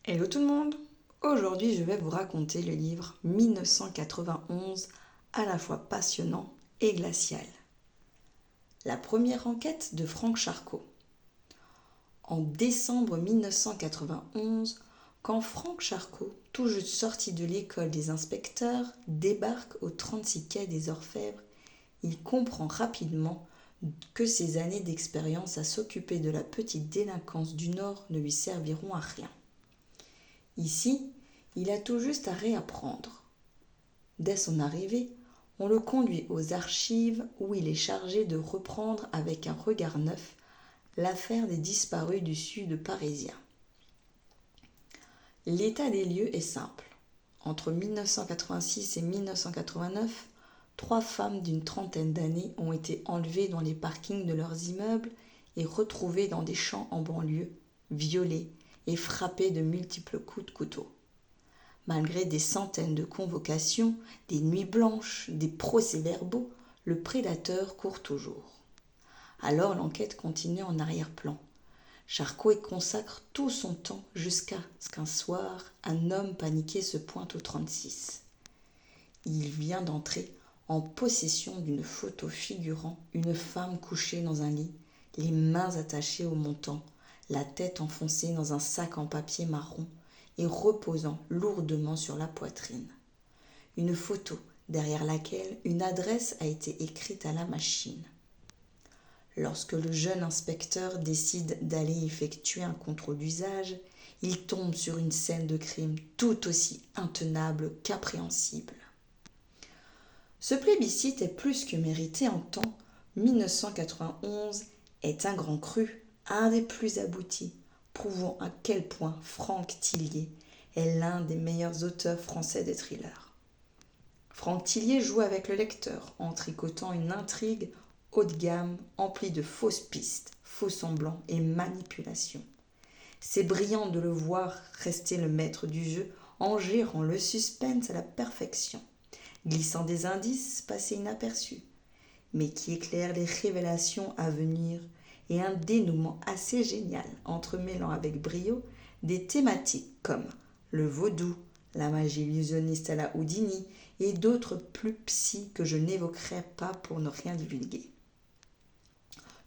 Hello tout le monde! Aujourd'hui je vais vous raconter le livre 1991, à la fois passionnant et glacial. La première enquête de Franck Charcot. En décembre 1991, quand Franck Charcot, tout juste sorti de l'école des inspecteurs, débarque au 36 quai des Orfèvres, il comprend rapidement que ses années d'expérience à s'occuper de la petite délinquance du Nord ne lui serviront à rien. Ici, il a tout juste à réapprendre. Dès son arrivée, on le conduit aux archives où il est chargé de reprendre avec un regard neuf l'affaire des disparus du sud parisien. L'état des lieux est simple. Entre 1986 et 1989, 3 femmes d'une trentaine d'années ont été enlevées dans les parkings de leurs immeubles et retrouvées dans des champs en banlieue, violées et frappées de multiples coups de couteau. Malgré des centaines de convocations, des nuits blanches, des procès-verbaux, le prédateur court toujours. Alors l'enquête continue en arrière-plan. Charcot y consacre tout son temps jusqu'à ce qu'un soir, un homme paniqué se pointe au 36. Il vient d'entrer en possession d'une photo figurant une femme couchée dans un lit, les mains attachées au montant, la tête enfoncée dans un sac en papier marron et reposant lourdement sur la poitrine. Une photo derrière laquelle une adresse a été écrite à la machine. Lorsque le jeune inspecteur décide d'aller effectuer un contrôle d'usage, il tombe sur une scène de crime tout aussi intenable qu'appréhensible. Ce plébiscite est plus que mérité en temps. 1991 est un grand cru, un des plus aboutis, prouvant à quel point Franck Tillier est l'un des meilleurs auteurs français de thrillers. Franck Tillier joue avec le lecteur en tricotant une intrigue haut de gamme emplie de fausses pistes, faux semblants et manipulations. C'est brillant de le voir rester le maître du jeu en gérant le suspense à la perfection, glissant des indices passés inaperçus, mais qui éclairent les révélations à venir et un dénouement assez génial entremêlant avec brio des thématiques comme le vaudou, la magie illusionniste à la Houdini et d'autres plus psy que je n'évoquerai pas pour ne rien divulguer.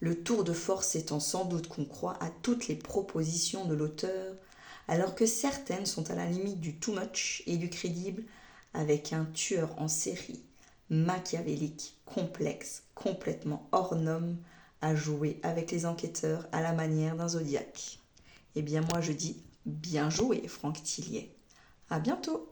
Le tour de force étant sans doute qu'on croit à toutes les propositions de l'auteur, alors que certaines sont à la limite du too much et du crédible, avec un tueur en série, machiavélique, complexe, complètement hors norme, à jouer avec les enquêteurs à la manière d'un Zodiac. Eh bien moi je dis bien joué Franck Tillier. À bientôt.